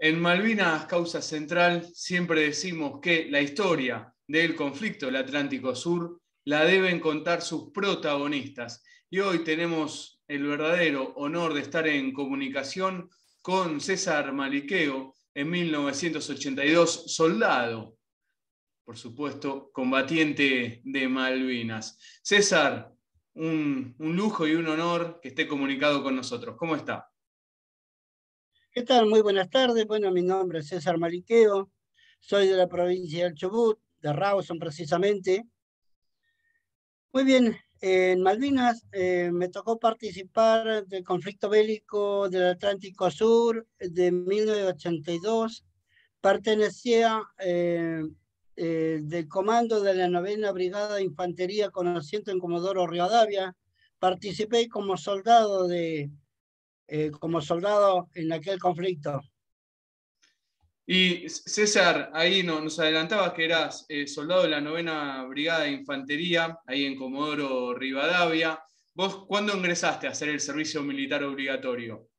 En Malvinas Causa Central siempre decimos que la historia del conflicto del Atlántico Sur la deben contar sus protagonistas. Y hoy tenemos el verdadero honor de estar en comunicación con César Maliqueo, en 1982 soldado, por supuesto, combatiente de Malvinas. César, un lujo y un honor que esté comunicado con nosotros. ¿Cómo está? ¿Qué tal? Muy buenas tardes. Bueno, mi nombre es César Maliqueo, soy de la provincia del Chubut, de Rawson precisamente. Muy bien, en Malvinas me tocó participar del conflicto bélico del Atlántico Sur de 1982. Pertenecía del comando de la 9ª Brigada de Infantería con asiento en Comodoro Rivadavia. Participé como soldado en aquel conflicto. Y César, ahí nos adelantabas que eras soldado de la 9ª Brigada de Infantería, ahí en Comodoro Rivadavia. ¿Vos cuándo ingresaste a hacer el servicio militar obligatorio?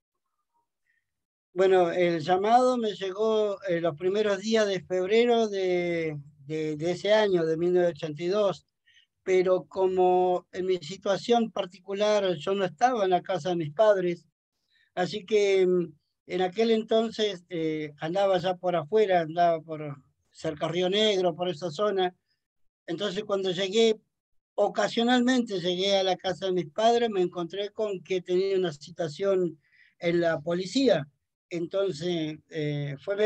Bueno, el llamado me llegó los primeros días de febrero de ese año, de 1982, pero como en mi situación particular yo no estaba en la casa de mis padres, así que en aquel entonces andaba ya por afuera, andaba por cerca Río Negro, por esa zona. Entonces cuando llegué, ocasionalmente llegué a la casa de mis padres, me encontré con que tenía una citación en la policía. Entonces fue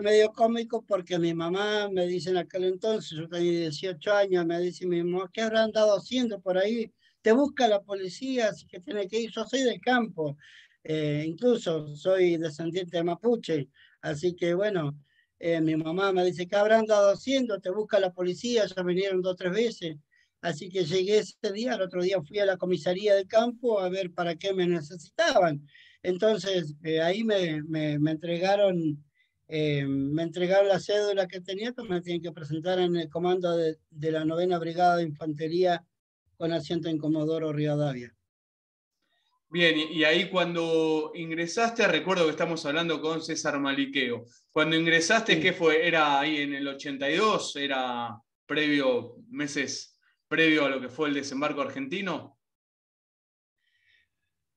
medio cómico porque mi mamá me dice en aquel entonces, yo tenía 18 años, me dice mi mamá, ¿qué habrá andado haciendo por ahí? Te busca la policía, así que tiene que ir. Yo soy del campo, incluso soy descendiente de mapuche, así que bueno, mi mamá me dice, ¿qué habrán andado haciendo? Te busca la policía, ya vinieron 2 o 3 veces. Así que llegué ese día, el otro día fui a la comisaría del campo a ver para qué me necesitaban. Entonces ahí me entregaron la cédula que tenía, que me tienen que presentar en el comando de la 9ª Brigada de Infantería con asiento en Comodoro Rivadavia. Bien, y ahí cuando ingresaste, recuerdo que estamos hablando con César Maliqueo. Cuando ingresaste, ¿qué Sí. fue? ¿Era ahí en el 82? ¿Era meses previo a lo que fue el desembarco argentino?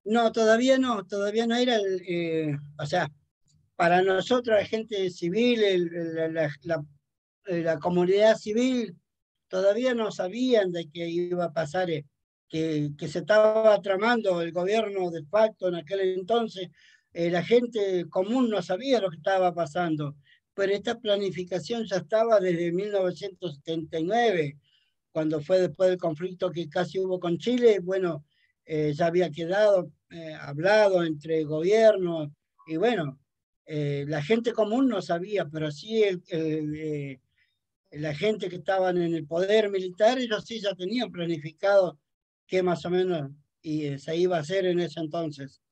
No, todavía no era o sea, para nosotros, la gente civil, la comunidad civil, todavía no sabían de que iba a pasar, que se estaba tramando el gobierno de facto en aquel entonces. La gente común no sabía lo que estaba pasando, pero esta planificación ya estaba desde 1979, cuando fue después del conflicto que casi hubo con Chile. Bueno, ya había quedado hablado entre gobiernos y bueno, la gente común no sabía, pero sí la gente que estaban en el poder militar, ellos sí ya tenían planificado qué más o menos se iba a hacer en ese entonces.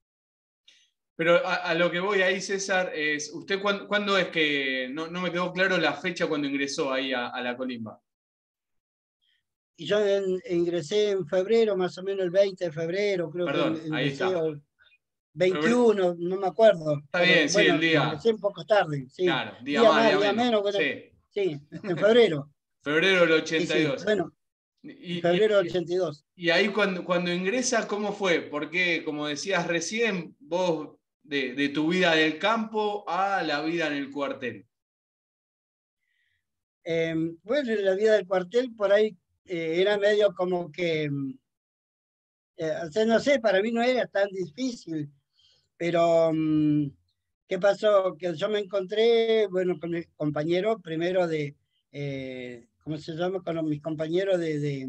Pero a lo que voy ahí, César, es, ¿usted cuándo es que, no me quedó claro la fecha cuando ingresó ahí a la colimba? Y yo ingresé en febrero, más o menos el 20 de febrero, creo que Perdón, ahí ingresé, está. o 21, no me acuerdo, Está pero bien, sí, el bueno, día, ingresé un poco tarde, sí. claro, día Día más, más, día día menos. menos, bueno, Sí, sí, en febrero. febrero del Sí, sí, 82. bueno, en Y, febrero del y, 82. y ahí cuando ingresa, ¿cómo fue? Porque, como decías recién, vos de tu vida del campo a la vida en el cuartel. Bueno, la vida del cuartel por ahí era medio como que, o sea, no sé, para mí no era tan difícil, pero ¿qué pasó? Que yo me encontré, bueno, con mis compañeros, primero ¿cómo se llama? Con mis compañeros de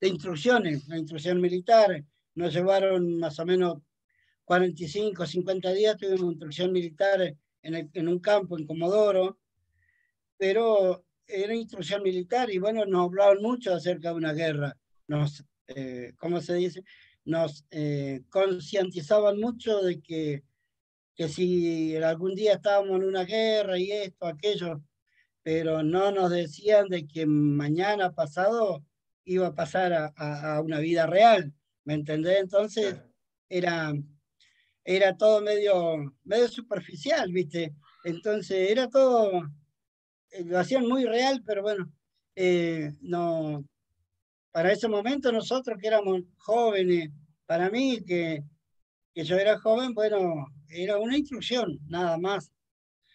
instrucciones, la instrucción militar. Nos llevaron más o menos 45, 50 días, tuvimos instrucción militar en un campo en Comodoro, pero era instrucción militar y bueno, nos hablaban mucho acerca de una guerra. ¿Cómo se dice? Nos concientizaban mucho de que si algún día estábamos en una guerra y esto, aquello, pero no nos decían de que mañana pasado iba a pasar a una vida real, ¿me entendés? Entonces Claro. era, era todo medio superficial, ¿viste? Entonces era todo, lo hacían muy real, pero bueno, no, para ese momento nosotros que éramos jóvenes, para mí que yo era joven, bueno, era una instrucción, nada más,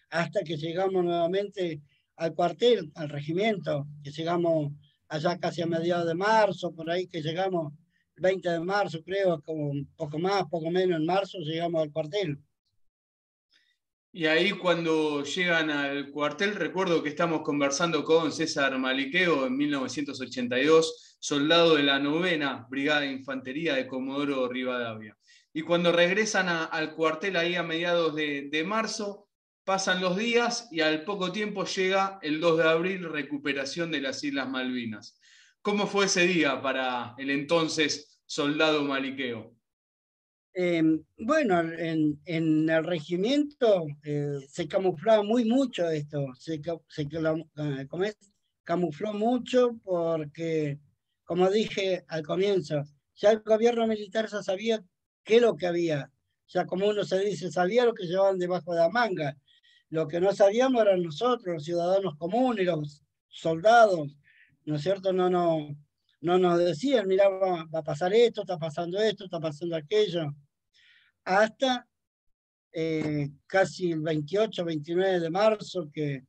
hasta que llegamos nuevamente al cuartel, al regimiento, que llegamos allá casi a mediados de marzo, por ahí que llegamos, el 20 de marzo creo, como un poco más, poco menos en marzo, llegamos al cuartel. Y ahí cuando llegan al cuartel, recuerdo que estamos conversando con César Maliqueo en 1982, soldado de la 9ª Brigada de Infantería de Comodoro Rivadavia. Y cuando regresan al cuartel ahí a mediados de marzo, pasan los días y al poco tiempo llega el 2 de abril, recuperación de las Islas Malvinas. ¿Cómo fue ese día para el entonces soldado Maliqueo? Bueno, en el regimiento se camuflaba muy mucho esto, ¿cómo es? Camufló mucho porque, como dije al comienzo, ya el gobierno militar ya sabía qué es lo que había, ya como uno se dice, sabía lo que llevaban debajo de la manga. Lo que no sabíamos eran nosotros, los ciudadanos comunes, los soldados, ¿no es cierto? No nos decían, mira, va a pasar esto, está pasando aquello hasta casi el 28, 29 de marzo, que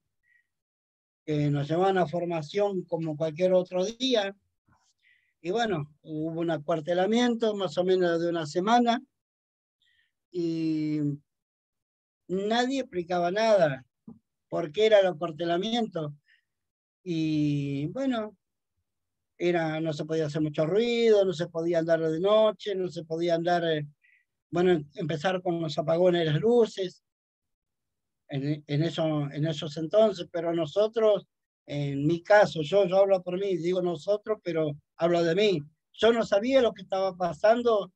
nos llevaban a formación como cualquier otro día. Y bueno, hubo un acuartelamiento más o menos de una semana y nadie explicaba nada por qué era el acuartelamiento. Y bueno, no se podía hacer mucho ruido, no se podía andar de noche, no se podía andar, bueno, empezar con los apagones de las luces. En esos entonces, pero nosotros, en mi caso, yo hablo por mí, digo nosotros, pero hablo de mí. Yo no sabía lo que estaba pasando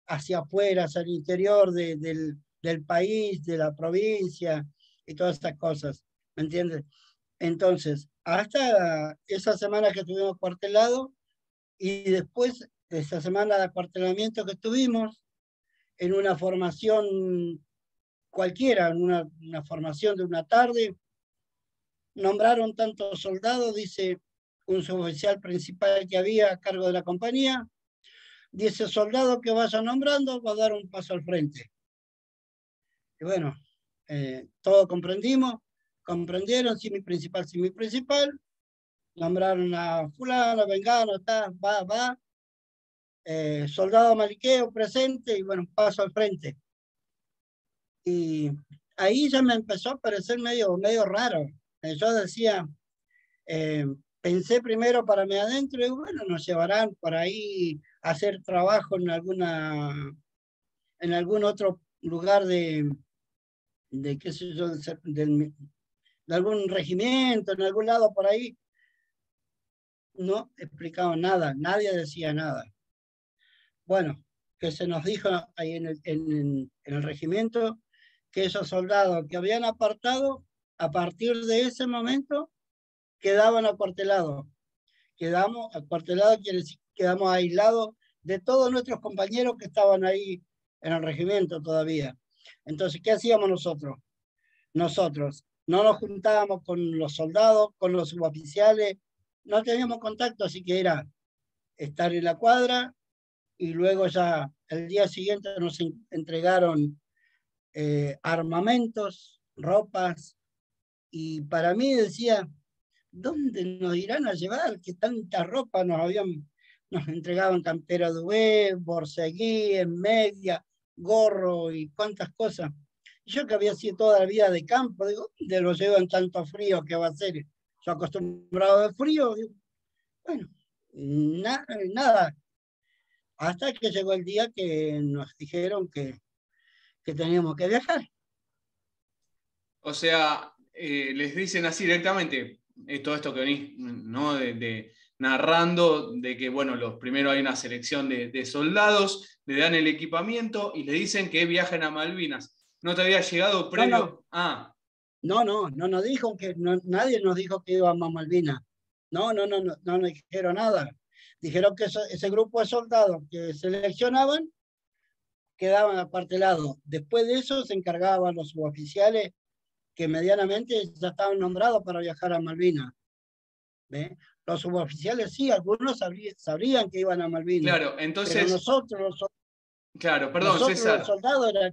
hacia afuera, hacia el interior del país, de la provincia y todas estas cosas, ¿me entiendes? Entonces, hasta esa semana que estuvimos cuartelado y después de esa semana de acuartelamiento que tuvimos, en una formación cualquiera, en una formación de una tarde, nombraron tantos soldados, dice un suboficial principal que había a cargo de la compañía, dice soldado que vaya nombrando va a dar un paso al frente. Y bueno, todos comprendieron, si mi principal, nombraron a fulano, vengano, va, soldado Maliqueo presente y bueno, paso al frente. Y ahí ya me empezó a parecer medio raro. Yo decía, pensé primero para mí adentro y bueno, nos llevarán por ahí a hacer trabajo en algún otro lugar de qué sé yo, de algún regimiento, en algún lado por ahí. No explicaban nada, nadie decía nada. Bueno, que se nos dijo ahí en el regimiento que esos soldados que habían apartado, a partir de ese momento, quedaban acuartelados. Quedamos acuartelados, quiere decir, quedamos aislados de todos nuestros compañeros que estaban ahí en el regimiento todavía. Entonces, ¿qué hacíamos nosotros? Nosotros no nos juntábamos con los soldados, con los suboficiales, no teníamos contacto, así que era estar en la cuadra y luego ya el día siguiente nos entregaron armamentos, ropas, y para mí decía, ¿dónde nos irán a llevar? Que tanta ropa nos entregaban campera de web, borseguí, en media, gorro y cuántas cosas. Yo que había sido toda la vida de campo, digo, ¿dónde lo llevan tanto frío que va a ser? Yo acostumbrado al frío, digo, bueno, nada. Hasta que llegó el día que nos dijeron que teníamos que viajar. O sea, les dicen así directamente, todo esto que venís, ¿no? Narrando de que, bueno, primero hay una selección de soldados, le dan el equipamiento y le dicen que viajen a Malvinas. ¿No te había llegado No, no, previo? Ah, no nos dijo nadie nos dijo que íbamos a Malvinas. No nos dijeron nada. Dijeron que ese grupo de soldados que seleccionaban quedaban apartelados. Después de eso se encargaban los suboficiales que medianamente ya estaban nombrados para viajar a Malvinas. ¿Ve? Los suboficiales sí, algunos sabrían que iban a Malvinas, Claro, pero entonces, claro, perdón, nosotros los César. soldados era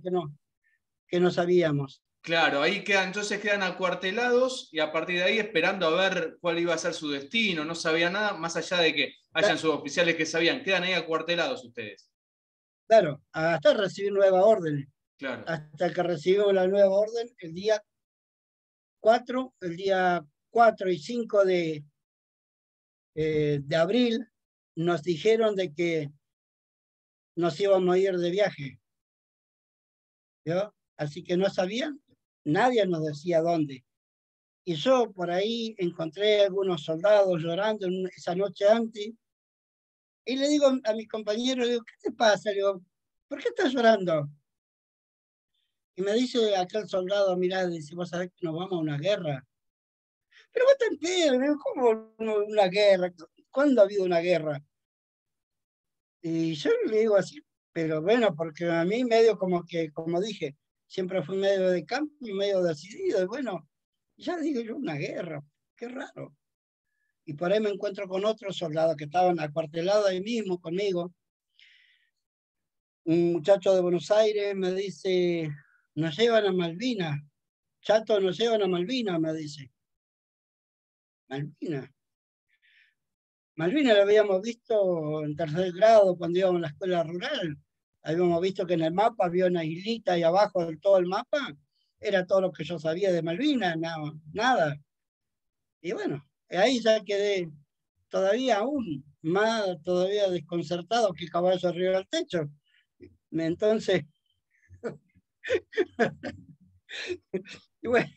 que no sabíamos. Claro, ahí quedan, entonces quedan acuartelados y a partir de ahí esperando a ver cuál iba a ser su destino, no sabía nada, más allá de que hayan suboficiales que sabían, quedan ahí acuartelados ustedes. Claro, hasta recibir nueva orden. Claro. Hasta que recibimos la nueva orden el día 4 y 5 de abril, nos dijeron de que nos íbamos a ir de viaje. ¿Yo? Así que no sabían, nadie nos decía dónde. Y yo por ahí encontré algunos soldados llorando esa noche antes, y le digo a mis compañeros, digo, ¿qué te pasa? Le digo, ¿por qué estás llorando? Y me dice aquel soldado, mirá, dice, vos sabés que nos vamos a una guerra. Pero vos te enteras, ¿cómo una guerra? ¿Cuándo ha habido una guerra? Y yo le digo así, pero bueno, porque a mí medio como que, como dije, siempre fui medio de campo y medio decidido, y bueno, ya digo yo, una guerra, qué raro. Y por ahí me encuentro con otros soldados que estaban acuartelados ahí mismo conmigo. Un muchacho de Buenos Aires me dice, nos llevan a Malvinas, chato, nos llevan a Malvinas, me dice. Malvinas. Malvinas lo habíamos visto en tercer grado cuando íbamos a la escuela rural. Habíamos visto que en el mapa había una islita y abajo de todo el mapa era todo lo que yo sabía de Malvinas, nada. Y bueno, ahí ya quedé todavía aún más todavía desconcertado que caballo arriba del techo. Entonces, y bueno,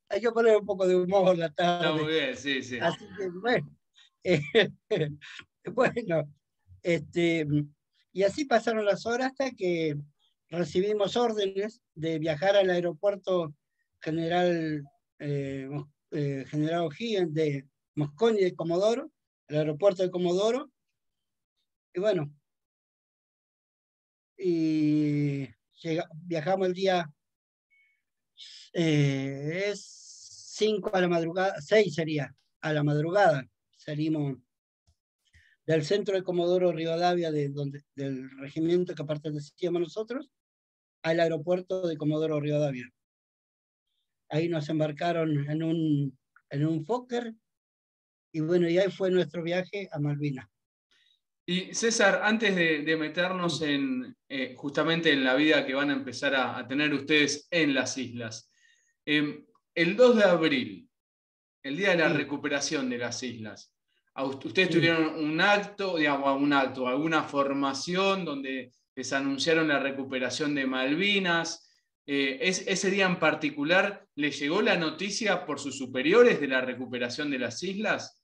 hay que poner un poco de humor la Está muy tarde. bien, sí, sí. Así que bueno, eh, bueno, este, y así pasaron las horas hasta que recibimos órdenes de viajar al aeropuerto General, General O'Higgins de Mosconi de Comodoro, el aeropuerto de Comodoro, y bueno, y viajamos el día es 5 a la madrugada, 6 sería, a la madrugada, salimos del centro de Comodoro Rivadavia, del regimiento que pertenecíamos nosotros, al aeropuerto de Comodoro Rivadavia. Ahí nos embarcaron en un Fokker y bueno, y ahí fue nuestro viaje a Malvinas. Y César, antes de meternos en justamente en la vida que van a empezar a tener ustedes en las islas, el 2 de abril, el día de la Sí, recuperación de las islas, ustedes sí. tuvieron un acto, digamos, alguna formación donde les anunciaron la recuperación de Malvinas. Ese día en particular, ¿les llegó la noticia por sus superiores de la recuperación de las islas?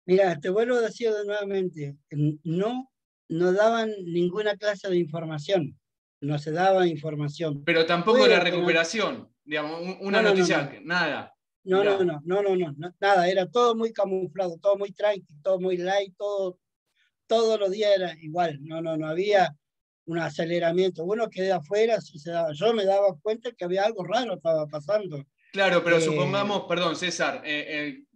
Mira, te vuelvo a decir nuevamente, no daban ninguna clase de información, no se daba información. Pero tampoco la Fue en recuperación, digamos, una no, no, no, noticia, no. nada. No, no, Mirá, no, no, no, no, no, nada, era todo muy camuflado, todo muy tranquilo, todo muy light, todos los días era igual, no había un aceleramiento. Uno que de afuera sí se daba, yo me daba cuenta que había algo raro estaba pasando. claro, pero Eh, supongamos, perdón, César,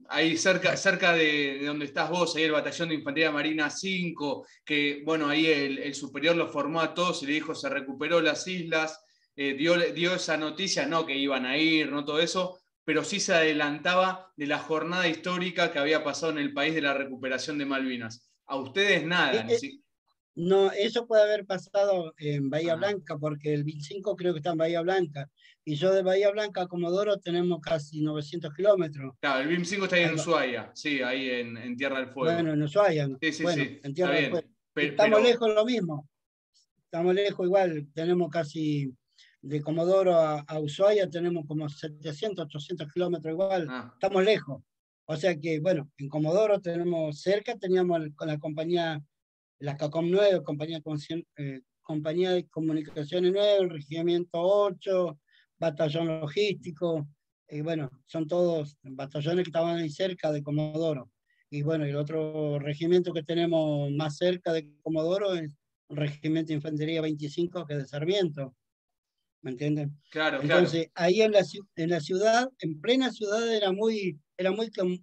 ahí cerca de donde estás vos, ahí el Batallón de Infantería Marina 5, que bueno, ahí el superior lo formó a todos y le dijo se recuperó las islas, dio esa noticia, no que iban a ir, no todo eso, pero sí se adelantaba de la jornada histórica que había pasado en el país de la recuperación de Malvinas. A ustedes nada, eh, ni eh, si... no, eso puede haber pasado en Bahía Ah. Blanca, porque el 25 creo que está en Bahía Blanca, y yo de Bahía Blanca a Comodoro tenemos casi 900 kilómetros. Claro, el BIM 5 está ahí en Ahí va. Ushuaia, sí, ahí en Tierra del Bueno, Fuego. en Ushuaia, ¿no? Sí, sí, Bueno, sí, en está Tierra del Fuego. bien. Y estamos Pero, lejos lo mismo. Estamos lejos igual, tenemos casi de Comodoro a Ushuaia, tenemos como 700, 800 kilómetros igual, ah, estamos lejos. O sea que, bueno, en Comodoro tenemos cerca, teníamos con la compañía, la CACOM 9, compañía de Comunicaciones 9, el Regimiento 8, Batallón Logístico, bueno, son todos batallones que estaban ahí cerca de Comodoro. Y bueno, el otro regimiento que tenemos más cerca de Comodoro es el Regimiento de Infantería 25, que es de Sarmiento, ¿me entienden? Claro, claro, Entonces, ahí en la ciudad, en plena ciudad, era muy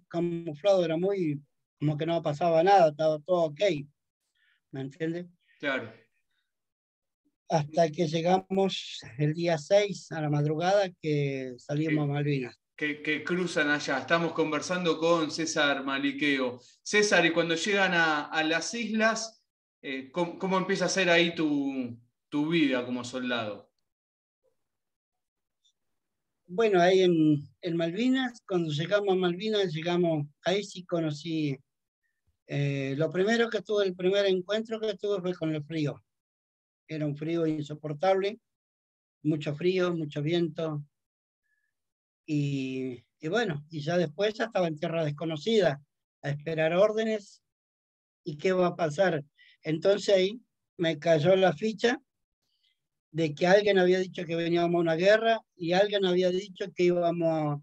camuflado, era muy como que no pasaba nada, estaba todo ok, ¿me entienden? claro. Hasta que llegamos el día 6 a la madrugada, que salimos a Que, Malvinas. que cruzan allá. Estamos conversando con César Maliqueo. César, y cuando llegan a las islas, ¿cómo empieza a ser ahí tu vida como soldado? Bueno, ahí en Malvinas, cuando llegamos a Malvinas, ahí sí conocí, lo primero que tuve, el primer encuentro que tuve fue con el frío. Era un frío insoportable, mucho frío, mucho viento, y bueno, y ya después ya estaba en tierra desconocida, a esperar órdenes, y qué va a pasar. Entonces ahí me cayó la ficha de que alguien había dicho que veníamos a una guerra y alguien había dicho que íbamos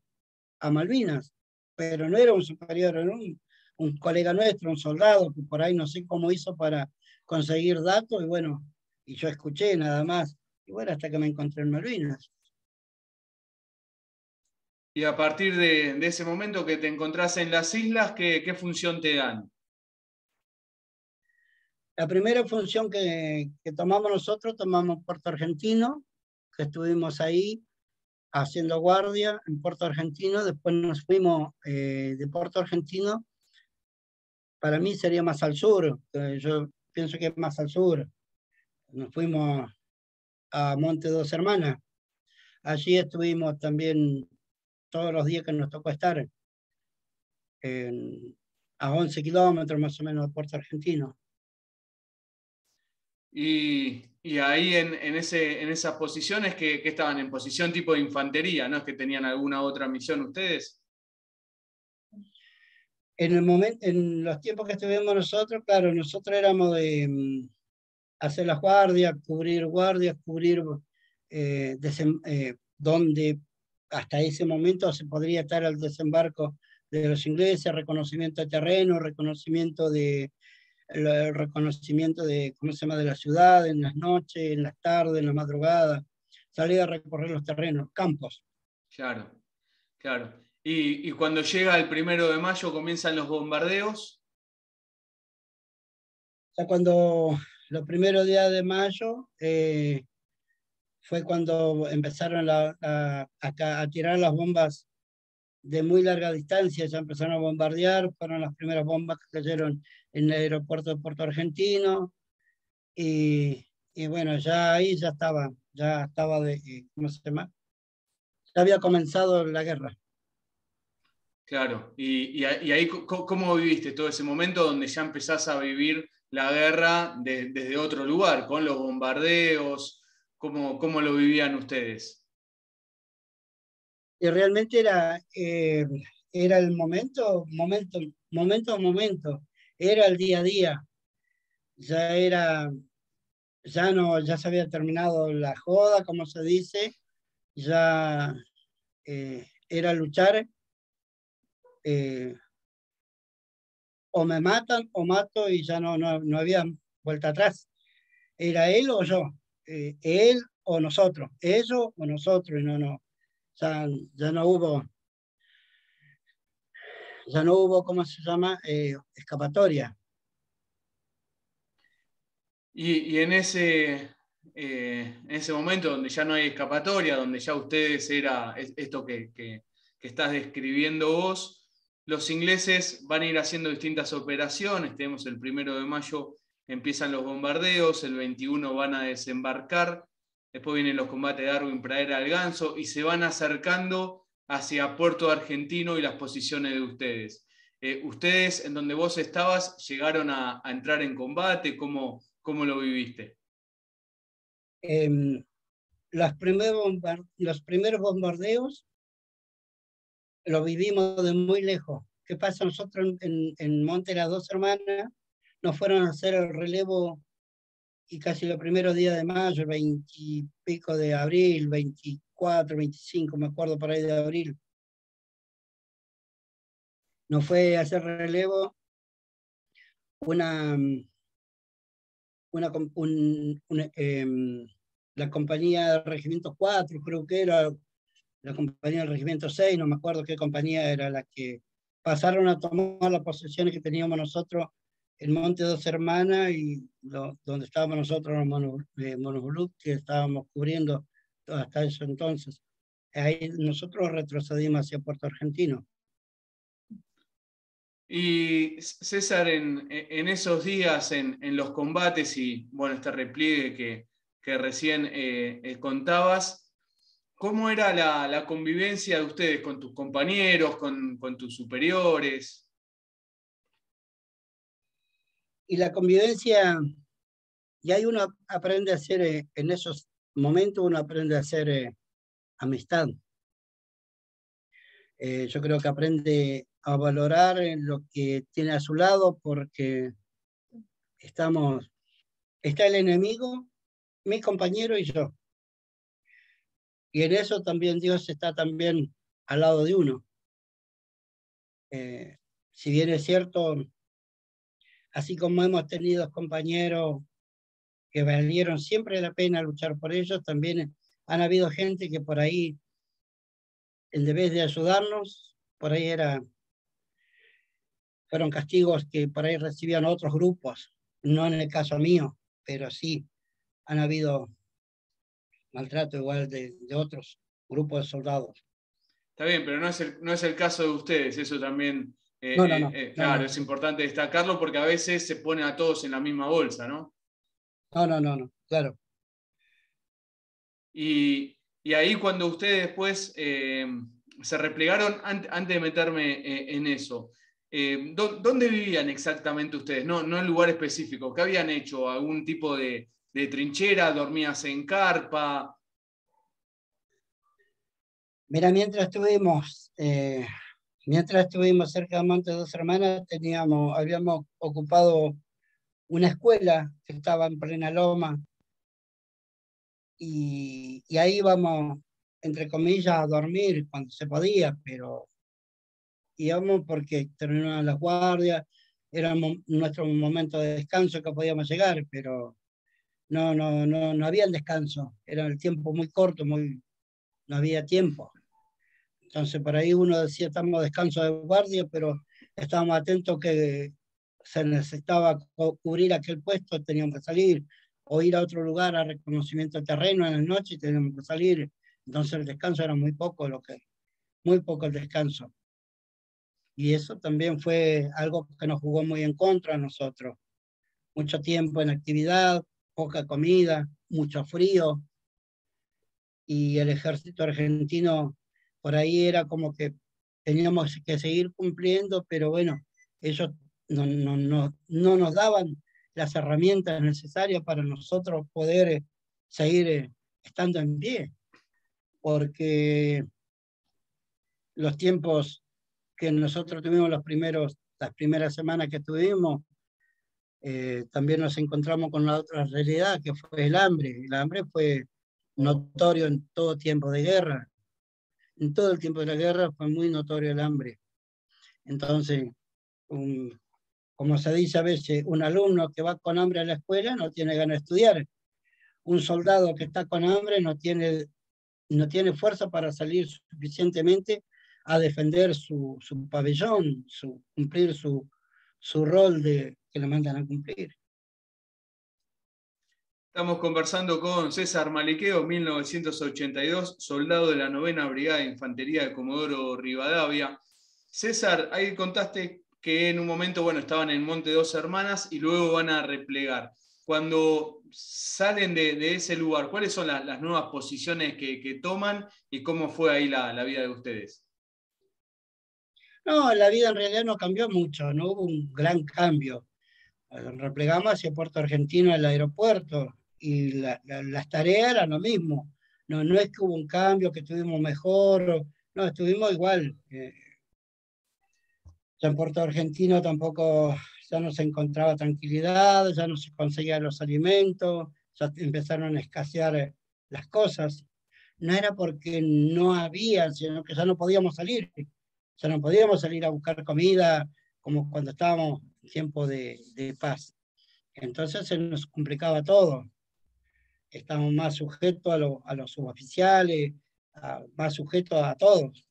a Malvinas, pero no era un superior, era un colega nuestro, un soldado, que por ahí no sé cómo hizo para conseguir datos, y bueno, y yo escuché nada más, y bueno, hasta que me encontré en Malvinas. Y a partir de ese momento que te encontrás en las islas, ¿qué función te dan? La primera función que tomamos nosotros, tomamos Puerto Argentino, que estuvimos ahí haciendo guardia en Puerto Argentino, después nos fuimos de Puerto Argentino, para mí sería más al sur, yo pienso que es más al sur, nos fuimos a Monte Dos Hermanas. Allí estuvimos también todos los días que nos tocó estar, en, a 11 kilómetros más o menos de Puerto Argentino. Y ahí en esas posiciones que estaban en posición tipo de infantería, ¿no es que tenían alguna otra misión ustedes? En el momento, en los tiempos que estuvimos nosotros, claro, nosotros éramos de hacer las guardias, cubrir donde hasta ese momento se podría estar al desembarco de los ingleses, reconocimiento de terreno, el reconocimiento de, ¿cómo se llama?, de la ciudad, en las noches, en las tardes, en la madrugada, salir a recorrer los terrenos, campos. Claro, claro. Y cuando llega el 1 de mayo comienzan los bombardeos. Ya cuando los primeros días de mayo fue cuando empezaron a tirar las bombas de muy larga distancia, ya empezaron a bombardear, fueron las primeras bombas que cayeron en el aeropuerto de Puerto Argentino, y bueno, ya ahí ya estaba ¿cómo se llama? Ya había comenzado la guerra. Claro, y ahí ¿cómo viviste todo ese momento donde ya empezás a vivir la guerra desde otro lugar, con los bombardeos? ¿Cómo lo vivían ustedes? Y realmente era el momento, era el día a día, ya era, ya no, ya se había terminado la joda, como se dice, ya era luchar, eh, o me matan o mato, y ya no había vuelta atrás. Era él o yo, él o nosotros, ellos o nosotros, y ya, ya no hubo, ¿cómo se llama? Escapatoria. Y en ese momento donde ya no hay escapatoria, donde ya ustedes era esto que estás describiendo vos, los ingleses van a ir haciendo distintas operaciones. Tenemos el 1 de mayo, empiezan los bombardeos, el 21 van a desembarcar, después vienen los combates de Darwin, Pradera del Ganso, y se van acercando hacia Puerto Argentino y las posiciones de ustedes. ¿Ustedes, en donde vos estabas, llegaron a entrar en combate? ¿Cómo lo viviste? Eh, los primeros bombardeos los vivimos de muy lejos. ¿Qué pasa? Nosotros en Monte Las Dos Hermanas nos fueron a hacer el relevo, y casi los primeros días de mayo, el 20 y pico de abril, 24, 25, me acuerdo por ahí de abril, nos fue a hacer relevo una, una, la compañía del Regimiento 4, creo que era la compañía del Regimiento 6, no me acuerdo qué compañía era la que pasaron a tomar las posesiones que teníamos nosotros en Monte Dos Hermanas y donde estábamos nosotros en Monobluc, que estábamos cubriendo hasta eso entonces. Ahí nosotros retrocedimos hacia Puerto Argentino. Y César, en esos días, en los combates y bueno, este repliegue que recién contabas, ¿cómo era la convivencia de ustedes con tus compañeros, con tus superiores? Y la convivencia, y ahí uno aprende a hacer, en esos momentos uno aprende a hacer amistad. Yo creo que aprende a valorar lo que tiene a su lado porque está el enemigo, mi compañero y yo. Y en eso también Dios está también al lado de uno. Si bien es cierto, así como hemos tenido compañeros que valieron siempre la pena luchar por ellos, también han habido gente que por ahí, en vez de ayudarnos, por ahí fueron castigos que por ahí recibían otros grupos, no en el caso mío, pero sí han habido maltrato igual de otros grupos de soldados. Está bien, pero no es el caso de ustedes, eso también, No, no, no, no, claro, no, es importante destacarlo porque a veces se pone a todos en la misma bolsa, ¿no? no, no, no, no, claro. Y ahí cuando ustedes después se replegaron, antes de meterme en eso, ¿dónde vivían exactamente ustedes? No en lugar específico. ¿Qué habían hecho? ¿Algún tipo de trinchera? ¿Dormías en carpa? Mira, mientras estuvimos cerca de Monte Dos Hermanas, habíamos ocupado una escuela que estaba en plena loma y ahí íbamos, entre comillas, a dormir cuando se podía, pero íbamos porque terminaban las guardias, era nuestro momento de descanso que podíamos llegar, pero no había el descanso, era el tiempo muy corto, no había tiempo. Entonces, por ahí uno decía, estamos a descanso de guardia, pero estábamos atentos que se necesitaba cubrir aquel puesto, teníamos que salir, o ir a otro lugar a reconocimiento de terreno en la noche y teníamos que salir. Entonces el descanso era muy poco el descanso. Y eso también fue algo que nos jugó muy en contra a nosotros. Mucho tiempo en actividad, poca comida, mucho frío, y el ejército argentino por ahí era como que teníamos que seguir cumpliendo, pero bueno, ellos no nos daban las herramientas necesarias para nosotros poder seguir estando en pie, porque los tiempos que nosotros tuvimos las primeras semanas que tuvimos, también nos encontramos con la otra realidad que fue el hambre. El hambre fue notorio en todo tiempo de guerra. En todo el tiempo de la guerra fue muy notorio el hambre. Entonces, como se dice a veces, un alumno que va con hambre a la escuela no tiene ganas de estudiar. Un soldado que está con hambre no tiene fuerza para salir suficientemente a defender su pabellón, cumplir su rol que le mandan a cumplir. Estamos conversando con César Maliqueo, 1982, soldado de la 9ª Brigada de Infantería de Comodoro Rivadavia. César, ahí contaste que en un momento, bueno, estaban en Monte Dos Hermanas y luego van a replegar. Cuando salen de ese lugar, ¿cuáles son las nuevas posiciones que toman y cómo fue ahí la vida de ustedes? No, la vida en realidad no cambió mucho, no hubo un gran cambio. Replegamos hacia Puerto Argentino al aeropuerto y las tareas eran lo mismo. No es que hubo un cambio, que estuvimos mejor, no, estuvimos igual. Ya en Puerto Argentino tampoco ya no se encontraba tranquilidad, ya no se conseguían los alimentos, ya empezaron a escasear las cosas. No era porque no había, sino que ya no podíamos salir. Ya no podíamos salir a buscar comida como cuando estábamos tiempo de paz. Entonces se nos complicaba todo. Estamos más sujetos a los suboficiales, más sujetos a todos.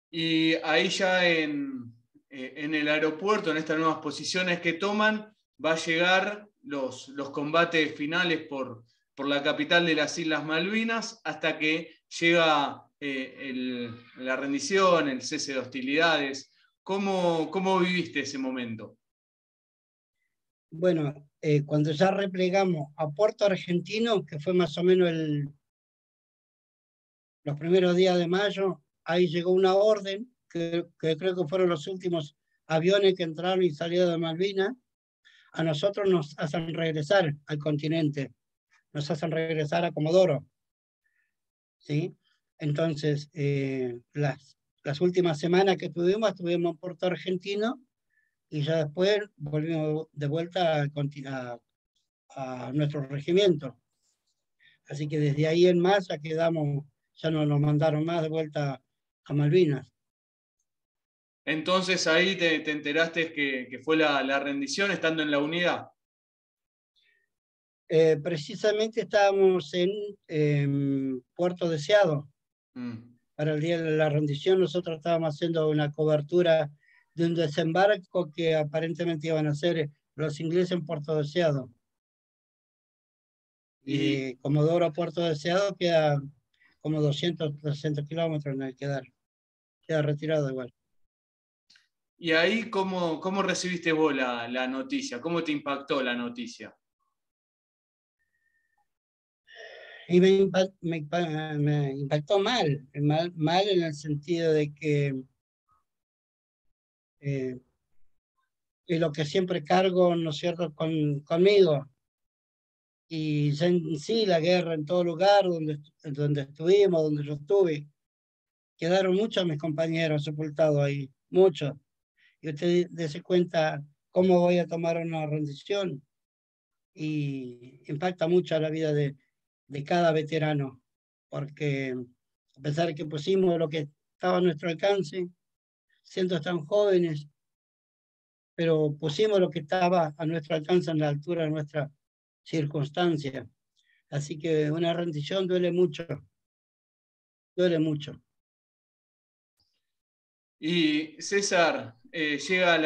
Y ahí ya en el aeropuerto, en estas nuevas posiciones que toman, va a llegar los combates finales por la capital de las Islas Malvinas, hasta que llega la rendición, el cese de hostilidades. ¿Cómo viviste ese momento? Bueno, cuando ya replegamos a Puerto Argentino, que fue más o menos los primeros días de mayo, ahí llegó una orden, que creo que fueron los últimos aviones que entraron y salieron de Malvinas. A nosotros nos hacen regresar al continente, nos hacen regresar a Comodoro, ¿sí? Entonces, las últimas semanas que estuvimos en Puerto Argentino y ya después volvimos de vuelta a nuestro regimiento. Así que desde ahí en más ya quedamos, ya no nos mandaron más de vuelta a Malvinas. Entonces ahí te enteraste que fue la rendición estando en la unidad. Precisamente estábamos en Puerto Deseado. Para el día de la rendición nosotros estábamos haciendo una cobertura de un desembarco que aparentemente iban a hacer los ingleses en Puerto Deseado. Y de Comodoro a Puerto Deseado queda como 200, 300 kilómetros en el queda retirado igual. ¿Y ahí cómo recibiste vos la noticia? ¿Cómo te impactó la noticia? Y me impactó mal en el sentido de que es lo que siempre cargo, ¿no es cierto?, conmigo. Y en sí, la guerra en todo lugar donde estuvimos, donde yo estuve, quedaron muchos de mis compañeros sepultados ahí, muchos. Y usted dése cuenta cómo voy a tomar una rendición y impacta mucho a la vida de cada veterano, porque a pesar de que pusimos lo que estaba a nuestro alcance, siendo tan jóvenes, pero pusimos lo que estaba a nuestro alcance en la altura de nuestra circunstancia. Así que una rendición duele mucho, duele mucho. Y César, llega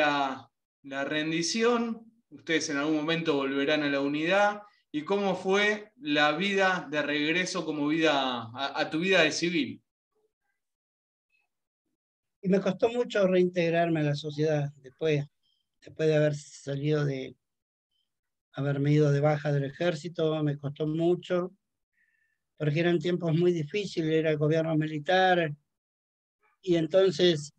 la rendición, ustedes en algún momento volverán a la unidad. ¿Y cómo fue la vida de regreso como vida a tu vida de civil? Y me costó mucho reintegrarme a la sociedad después de haber salido haberme ido de baja del ejército, me costó mucho, porque eran tiempos muy difíciles, era el gobierno militar, y entonces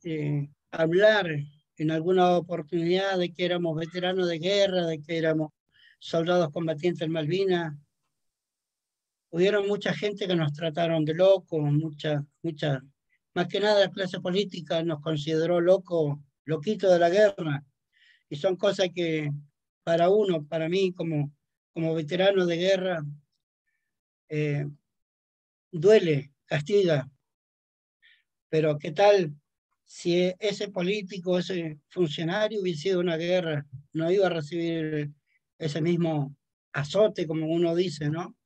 hablar en alguna oportunidad de que éramos veteranos de guerra, de que éramos soldados combatientes en Malvinas, hubieron mucha gente que nos trataron de locos, más que nada la clase política nos consideró locos, loquitos de la guerra, y son cosas que para uno, para mí como veterano de guerra, duele, castiga, pero ¿qué tal si ese político, ese funcionario hubiese sido una guerra? No iba a recibir ese mismo azote, como uno dice, ¿no?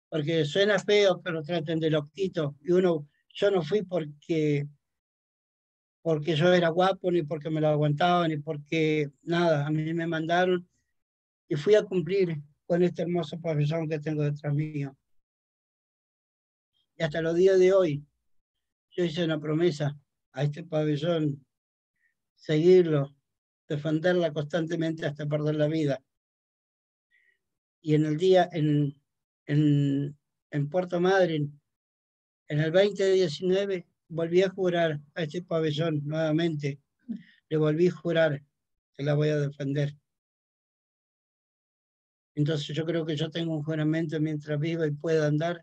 Porque suena feo que lo traten de loquito, y yo no fui porque yo era guapo, ni porque me lo aguantaba, ni porque nada, a mí me mandaron y fui a cumplir con este hermoso pabellón que tengo detrás mío. Y hasta los días de hoy, yo hice una promesa a este pabellón, seguirlo, defenderla constantemente hasta perder la vida. Y en el día, en Puerto Madryn, en el 2019, volví a jurar a este pabellón nuevamente. Le volví a jurar que la voy a defender. Entonces yo creo que yo tengo un juramento mientras viva y pueda andar,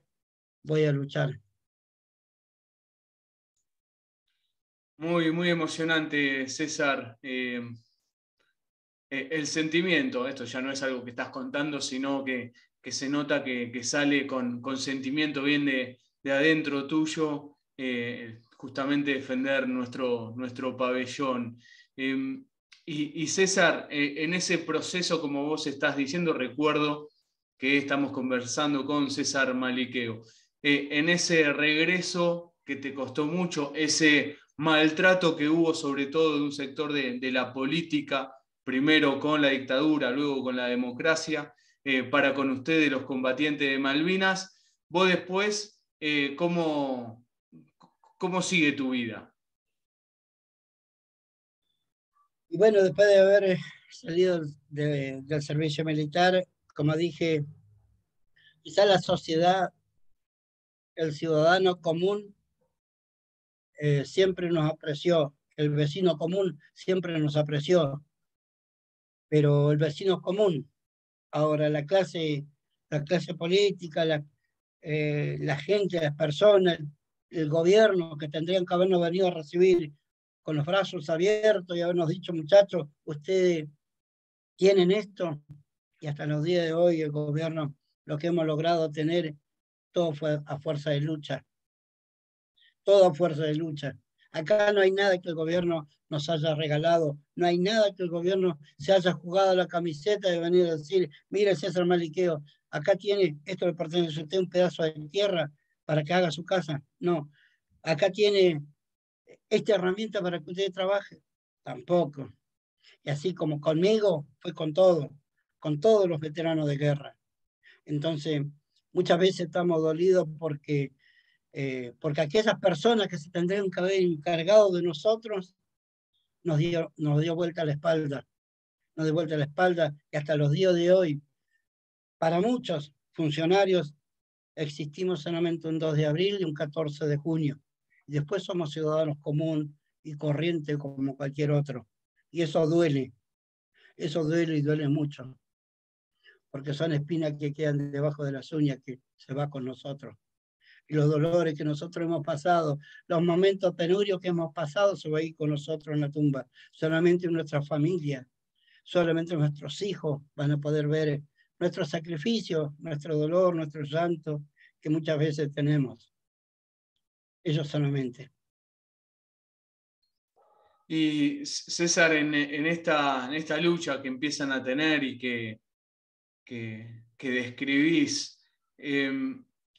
voy a luchar. Muy, muy emocionante, César. El sentimiento, esto ya no es algo que estás contando, sino que se nota que sale con sentimiento bien de adentro tuyo, justamente defender nuestro pabellón. Y César, en ese proceso, como vos estás diciendo, recuerdo que estamos conversando con César Maliqueo. En ese regreso que te costó mucho, ese maltrato que hubo sobre todo de un sector de la política, primero con la dictadura, luego con la democracia, para con ustedes los combatientes de Malvinas, vos después, ¿cómo sigue tu vida? Y bueno, después de haber salido del servicio militar, como dije, quizá la sociedad, el ciudadano común, siempre nos apreció, el vecino común siempre nos apreció, pero el vecino común, ahora la clase política, la gente, las personas, el gobierno que tendrían que habernos venido a recibir con los brazos abiertos y habernos dicho, muchachos, ustedes tienen esto, y hasta los días de hoy el gobierno, lo que hemos logrado tener, todo fue a fuerza de lucha, todo a fuerza de lucha. Acá no hay nada que el gobierno nos haya regalado, no hay nada que el gobierno se haya jugado la camiseta de venir a decir, mire César Maliqueo, acá tiene, esto le pertenece a usted, un pedazo de tierra para que haga su casa. No, acá tiene esta herramienta para que usted trabaje. Tampoco. Y así como conmigo, fue con todos los veteranos de guerra. Entonces, muchas veces estamos dolidos porque aquellas personas que se tendrían que haber encargado de nosotros nos dio vuelta la espalda, nos dio vuelta la espalda y hasta los días de hoy, para muchos funcionarios, existimos solamente un 2 de abril y un 14 de junio. Y después somos ciudadanos común y corriente como cualquier otro. Y eso duele y duele mucho, porque son espinas que quedan debajo de las uñas que se va con nosotros. Y los dolores que nosotros hemos pasado, los momentos penurios que hemos pasado, se va a ir con nosotros en la tumba. Solamente nuestra familia, solamente nuestros hijos van a poder ver nuestro sacrificio, nuestro dolor, nuestro llanto, que muchas veces tenemos. Ellos solamente. Y César, en esta lucha que empiezan a tener y que describís,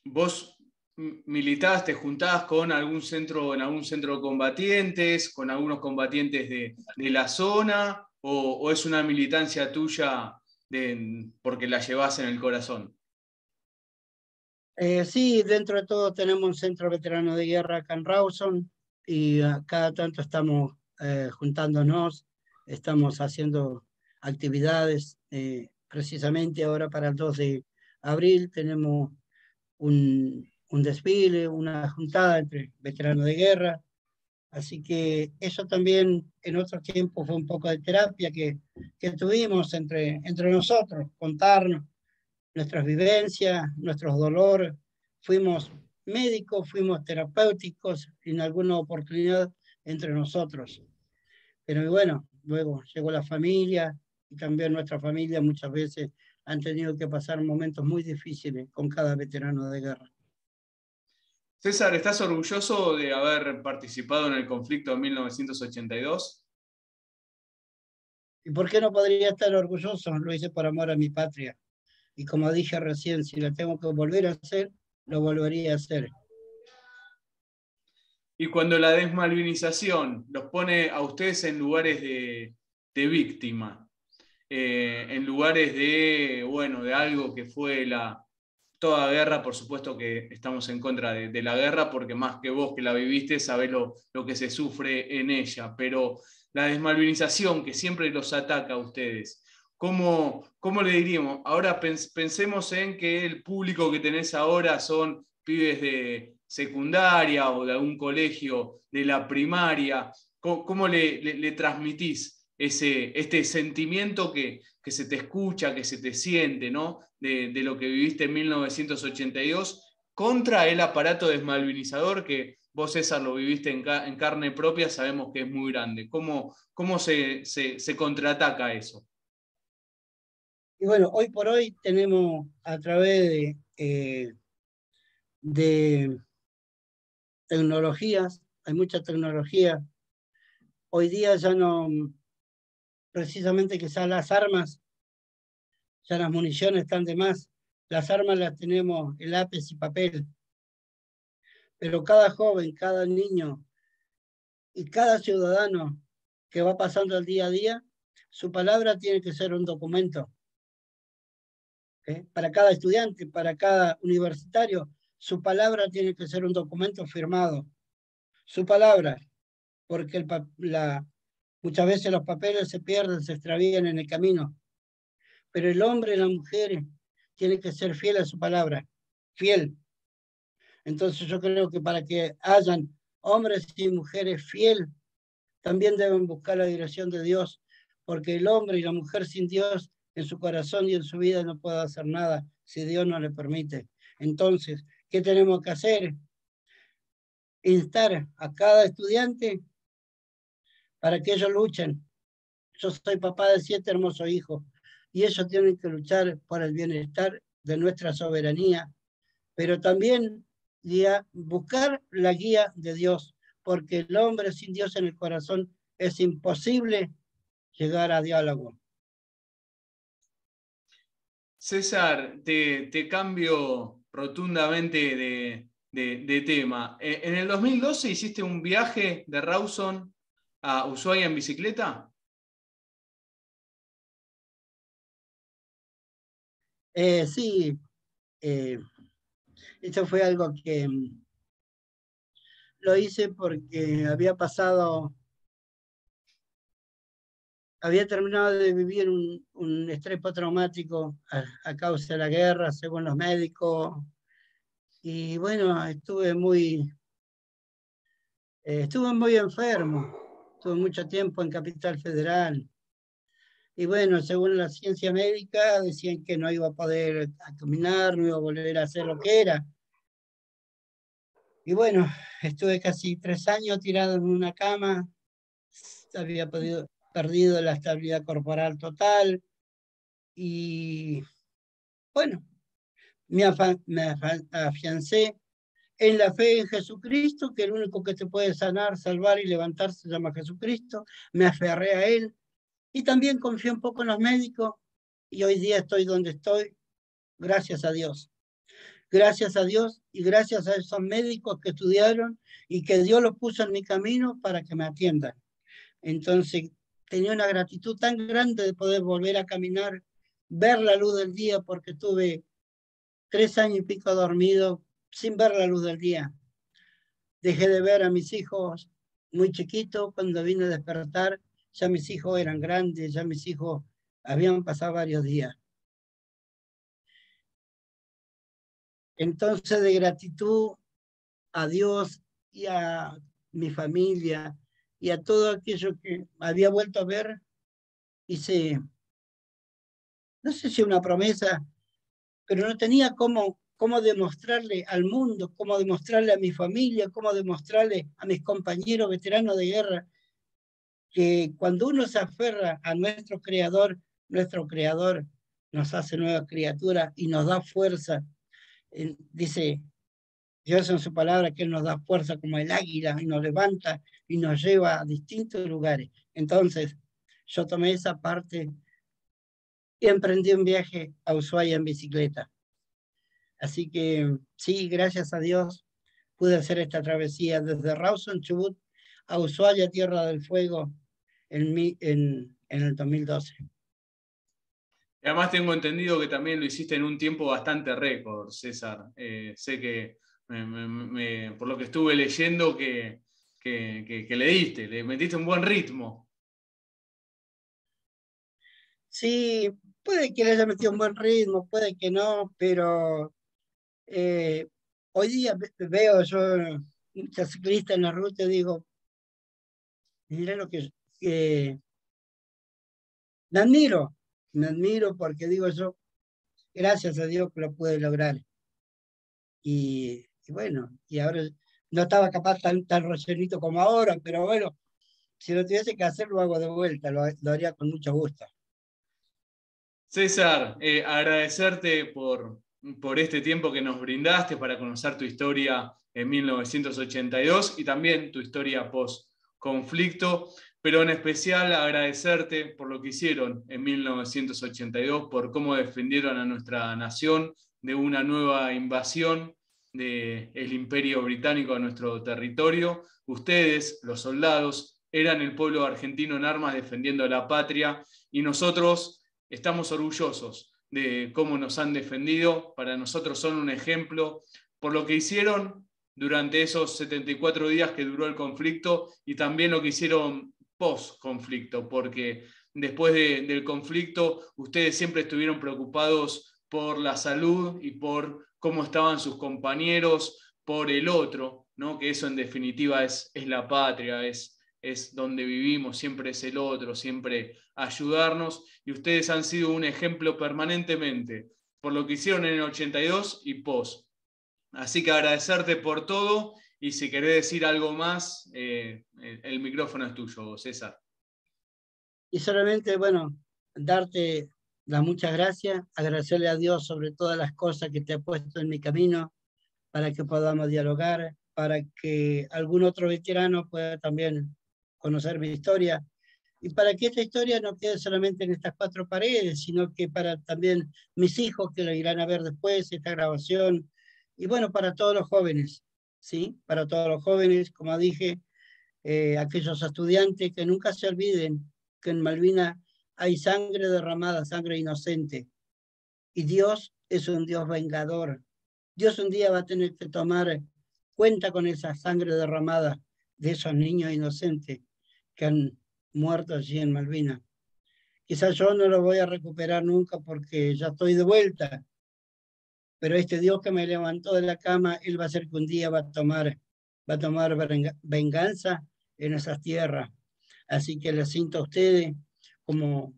vos militás, te juntás con algún centro, en algún centro de combatientes, con algunos combatientes de la zona, o es una militancia tuya porque la llevás en el corazón. Sí, dentro de todo tenemos un centro veterano de guerra acá en Rawson y cada tanto estamos juntándonos, estamos haciendo actividades. Precisamente ahora para el 2 de abril tenemos un desfile, una juntada entre veteranos de guerra. Así que eso también en otro tiempo fue un poco de terapia que tuvimos entre nosotros, contarnos nuestras vivencias, nuestros dolores. Fuimos médicos, fuimos terapéuticos en alguna oportunidad entre nosotros. Pero bueno, luego llegó la familia y también nuestra familia muchas veces han tenido que pasar momentos muy difíciles con cada veterano de guerra. César, ¿estás orgulloso de haber participado en el conflicto de 1982? ¿Y por qué no podría estar orgulloso? Lo hice por amor a mi patria. Y como dije recién, si lo tengo que volver a hacer, lo volvería a hacer. Y cuando la desmalvinización los pone a ustedes en lugares de víctima, en lugares bueno, de algo que fue toda guerra, por supuesto que estamos en contra de la guerra, porque más que vos que la viviste, sabés lo que se sufre en ella, pero la desmalvinización que siempre los ataca a ustedes, ¿cómo le diríamos? Ahora pensemos en que el público que tenés ahora son pibes de secundaria o de algún colegio de la primaria. ¿Cómo le transmitís este sentimiento que se te escucha, que se te siente, ¿no? De lo que viviste en 1982 contra el aparato desmalvinizador que vos, César, lo viviste en carne propia, sabemos que es muy grande. ¿Cómo se contraataca eso? Y bueno, hoy por hoy tenemos a través de tecnologías, hay mucha tecnología. Hoy día ya no, precisamente quizás las armas, ya las municiones están de más. Las armas las tenemos en lápiz y papel. Pero cada joven, cada niño y cada ciudadano que va pasando el día a día, su palabra tiene que ser un documento. Para cada estudiante, para cada universitario, su palabra tiene que ser un documento firmado. Su palabra, porque muchas veces los papeles se pierden, se extravían en el camino. Pero el hombre y la mujer tiene que ser fiel a su palabra, fiel. Entonces yo creo que para que hayan hombres y mujeres fieles, también deben buscar la dirección de Dios, porque el hombre y la mujer sin Dios en su corazón y en su vida no puede hacer nada si Dios no le permite. Entonces, ¿qué tenemos que hacer? Instar a cada estudiante para que ellos luchen. Yo soy papá de 7 hermosos hijos y ellos tienen que luchar por el bienestar de nuestra soberanía, pero también buscar la guía de Dios, porque el hombre sin Dios en el corazón es imposible llegar a diálogo. César, te cambio rotundamente de tema. En el 2012 hiciste un viaje de Rawson a Ushuaia en bicicleta. Sí, esto fue algo que lo hice porque había terminado de vivir un estrés postraumático a causa de la guerra, según los médicos. Y bueno, estuve muy enfermo, estuve mucho tiempo en Capital Federal. Y bueno, según la ciencia médica, decían que no iba a poder caminar, no iba a volver a hacer lo que era. Y bueno, estuve casi 3 años tirado en una cama, había perdido la estabilidad corporal total. Y bueno, me afiancé en la fe en Jesucristo, que el único que te puede sanar, salvar y levantar se llama Jesucristo. Me aferré a Él y también confié un poco en los médicos y hoy día estoy donde estoy, gracias a Dios. Gracias a Dios y gracias a esos médicos que estudiaron y que Dios los puso en mi camino para que me atiendan. Entonces, tenía una gratitud tan grande de poder volver a caminar, ver la luz del día, porque tuve 3 años y pico dormido sin ver la luz del día. Dejé de ver a mis hijos muy chiquitos. Cuando vine a despertar, ya mis hijos eran grandes, ya mis hijos habían pasado varios días. Entonces, de gratitud a Dios y a mi familia y a todo aquello que había vuelto a ver, hice, no sé si una promesa, pero no tenía cómo demostrarle al mundo, cómo demostrarle a mi familia, cómo demostrarle a mis compañeros veteranos de guerra, que cuando uno se aferra a nuestro Creador nos hace nueva criatura y nos da fuerza. Dice Dios en su palabra que Él nos da fuerza como el águila y nos levanta y nos lleva a distintos lugares. Entonces, yo tomé esa parte y emprendí un viaje a Ushuaia en bicicleta. Así que sí, gracias a Dios, pude hacer esta travesía desde Rawson, Chubut, a Ushuaia, Tierra del Fuego, en el 2012. Además tengo entendido que también lo hiciste en un tiempo bastante récord, César. Sé que por lo que estuve leyendo que le metiste un buen ritmo. Sí, puede que le haya metido un buen ritmo, puede que no, pero hoy día veo yo muchas ciclistas en la ruta y digo, mirá lo que me admiro porque digo yo, gracias a Dios que lo pude lograr. Y bueno, y ahora no estaba capaz tan rellenito como ahora, pero bueno, si lo tuviese que hacer, lo hago de vuelta, lo haría con mucho gusto. César, agradecerte por por este tiempo que nos brindaste para conocer tu historia en 1982 y también tu historia post-conflicto, pero en especial agradecerte por lo que hicieron en 1982, por cómo defendieron a nuestra nación de una nueva invasión del Imperio Británico a nuestro territorio. Ustedes, los soldados, eran el pueblo argentino en armas defendiendo la patria y nosotros estamos orgullosos de cómo nos han defendido. Para nosotros son un ejemplo por lo que hicieron durante esos 74 días que duró el conflicto y también lo que hicieron post-conflicto, porque después del conflicto ustedes siempre estuvieron preocupados por la salud y por cómo estaban sus compañeros, por el otro, ¿no? Que eso en definitiva es la patria, es donde vivimos, siempre es el otro, siempre ayudarnos, y ustedes han sido un ejemplo permanentemente por lo que hicieron en el 82 y post. Así que agradecerte por todo, y si querés decir algo más, el micrófono es tuyo, César. Y solamente, bueno, darte las muchas gracias, agradecerle a Dios sobre todas las cosas que te ha puesto en mi camino para que podamos dialogar, para que algún otro veterano pueda también conocer mi historia y para que esta historia no quede solamente en estas 4 paredes, sino que para también mis hijos que lo irán a ver después, esta grabación, y bueno, para todos los jóvenes, ¿sí? Para todos los jóvenes, como dije, aquellos estudiantes que nunca se olviden que en Malvinas hay sangre derramada, sangre inocente, y Dios es un Dios vengador. Dios un día va a tener que tomar cuenta con esa sangre derramada de esos niños inocentes que han muerto allí en Malvinas. Quizás yo no lo voy a recuperar nunca porque ya estoy de vuelta, pero este Dios que me levantó de la cama, Él va a hacer que un día va a tomar venganza en esas tierras. Así que les siento a ustedes como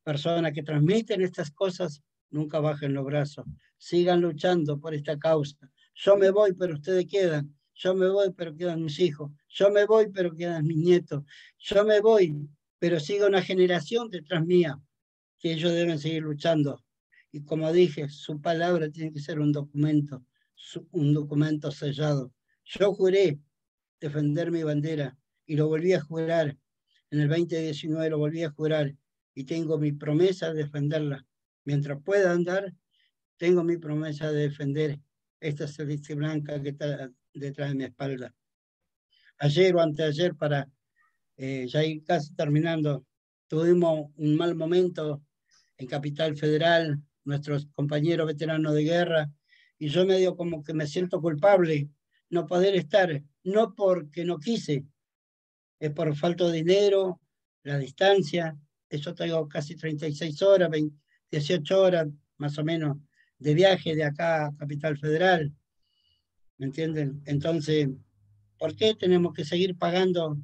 personas que transmiten estas cosas, nunca bajen los brazos, sigan luchando por esta causa. Yo me voy, pero ustedes quedan. Yo me voy, pero quedan mis hijos. Yo me voy, pero quedan mis nietos. Yo me voy, pero sigue una generación detrás mía, que ellos deben seguir luchando. Y como dije, su palabra tiene que ser un documento sellado. Yo juré defender mi bandera y lo volví a jurar. En el 2019 lo volví a jurar y tengo mi promesa de defenderla. Mientras pueda andar, tengo mi promesa de defender esta celeste blanca que está detrás de mi espalda. Ayer o anteayer, para ya ir casi terminando, tuvimos un mal momento en Capital Federal, nuestros compañeros veteranos de guerra, y yo medio como que me siento culpable no poder estar, no porque no quise, es por falta de dinero, la distancia. Yo tengo casi 36 horas, 18 horas más o menos de viaje de acá a Capital Federal, ¿me entienden? Entonces, ¿por qué tenemos que seguir pagando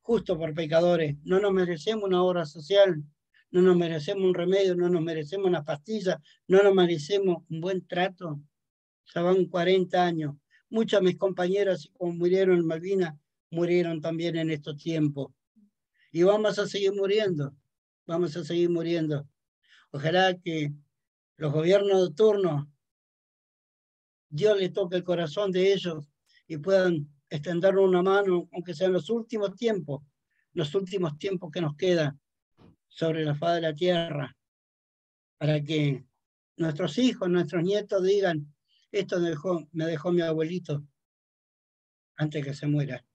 justo por pecadores? No nos merecemos una obra social, no nos merecemos un remedio, no nos merecemos una pastilla, no nos merecemos un buen trato. Ya van 40 años. Muchos de mis compañeros, como murieron en Malvinas, murieron también en estos tiempos. Y vamos a seguir muriendo, vamos a seguir muriendo. Ojalá que los gobiernos de turno, Dios les toque el corazón de ellos y puedan extender una mano, aunque sean los últimos tiempos que nos quedan sobre la faz de la tierra, para que nuestros hijos, nuestros nietos digan, esto me dejó mi abuelito antes que se muera.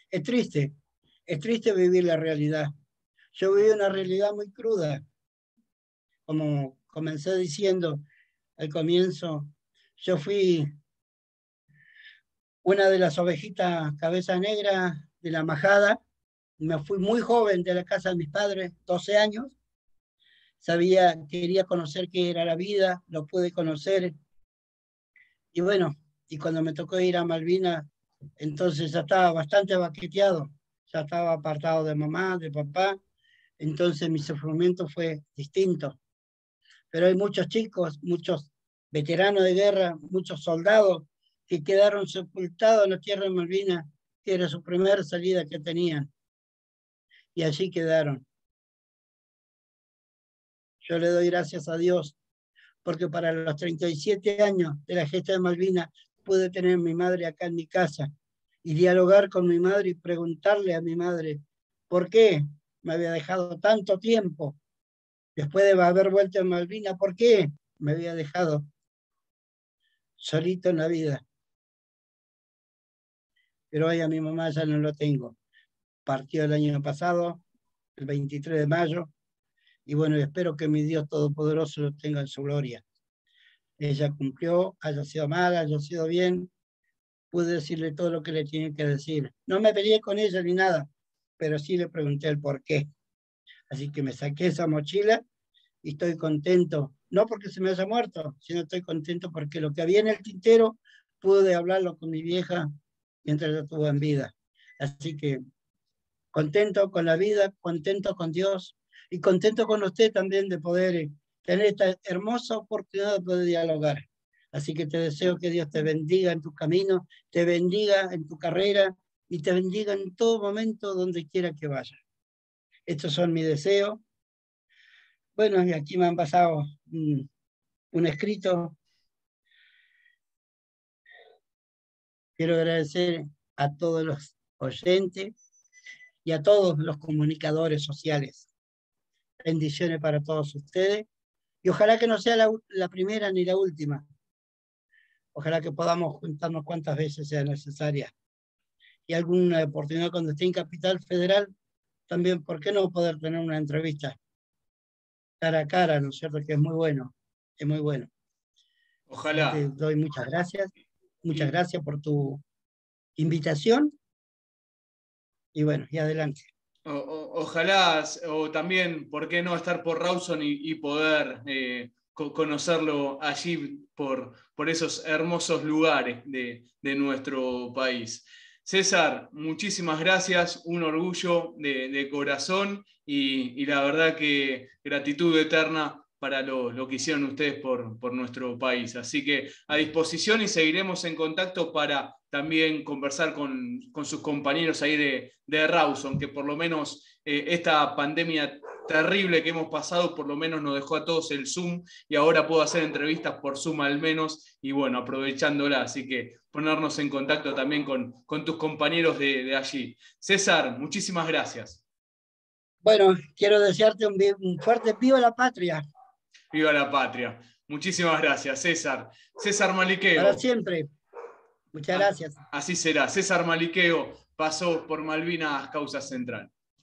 Es triste vivir la realidad. Yo viví una realidad muy cruda, como comencé diciendo al comienzo. Yo fui una de las ovejitas cabeza negra de la majada. Me fui muy joven de la casa de mis padres, 12 años. Quería conocer qué era la vida, lo pude conocer. Y bueno, y cuando me tocó ir a Malvinas, entonces ya estaba bastante baqueteado, ya estaba apartado de mamá, de papá, entonces mi sufrimiento fue distinto. Pero hay muchos chicos, muchos veteranos de guerra, muchos soldados que quedaron sepultados en la tierra de Malvinas, que era su primera salida que tenían. Y allí quedaron. Yo le doy gracias a Dios porque para los 37 años de la gesta de Malvinas pude tener a mi madre acá en mi casa y dialogar con mi madre y preguntarle a mi madre por qué me había dejado tanto tiempo después de haber vuelto a Malvinas, por qué me había dejado solito en la vida. Pero hoy a mi mamá ya no lo tengo. Partió el año pasado, el 23 de mayo, y bueno, espero que mi Dios Todopoderoso lo tenga en su gloria. Ella cumplió, haya sido mal, haya sido bien, pude decirle todo lo que le tenía que decir. No me peleé con ella ni nada, pero sí le pregunté el por qué. Así que me saqué esa mochila y estoy contento, no porque se me haya muerto, sino estoy contento porque lo que había en el tintero pude hablarlo con mi vieja mientras yo estuve en vida. Así que contento con la vida, contento con Dios y contento con usted también de poder tener esta hermosa oportunidad de poder dialogar. Así que te deseo que Dios te bendiga en tu camino, te bendiga en tu carrera y te bendiga en todo momento donde quiera que vayas. Estos son mis deseos. Bueno, y aquí me han pasado un escrito. Quiero agradecer a todos los oyentes y a todos los comunicadores sociales. Bendiciones para todos ustedes. Y ojalá que no sea la primera ni la última. Ojalá que podamos juntarnos cuantas veces sea necesaria. Y alguna oportunidad cuando esté en Capital Federal, también, ¿por qué no poder tener una entrevista cara a cara, ¿no es cierto? Que es muy bueno, es muy bueno. Ojalá. Te doy muchas gracias por tu invitación y bueno, y adelante. Ojalá, o también, ¿por qué no estar por Rawson y poder conocerlo allí por esos hermosos lugares de nuestro país? César, muchísimas gracias, un orgullo de corazón y la verdad que gratitud eterna para lo que hicieron ustedes por nuestro país. Así que a disposición y seguiremos en contacto para también conversar con sus compañeros ahí de Rawson, que por lo menos esta pandemia terrible que hemos pasado, por lo menos nos dejó a todos el Zoom y ahora puedo hacer entrevistas por Zoom al menos y bueno, aprovechándola, así que ponernos en contacto también con tus compañeros de allí. César, muchísimas gracias. Bueno, quiero desearte un fuerte viva la patria. Viva la patria. Muchísimas gracias, César. César Para Maliqueo. siempre. Muchas gracias. Así será. César Maliqueo pasó por Malvinas Causa Central.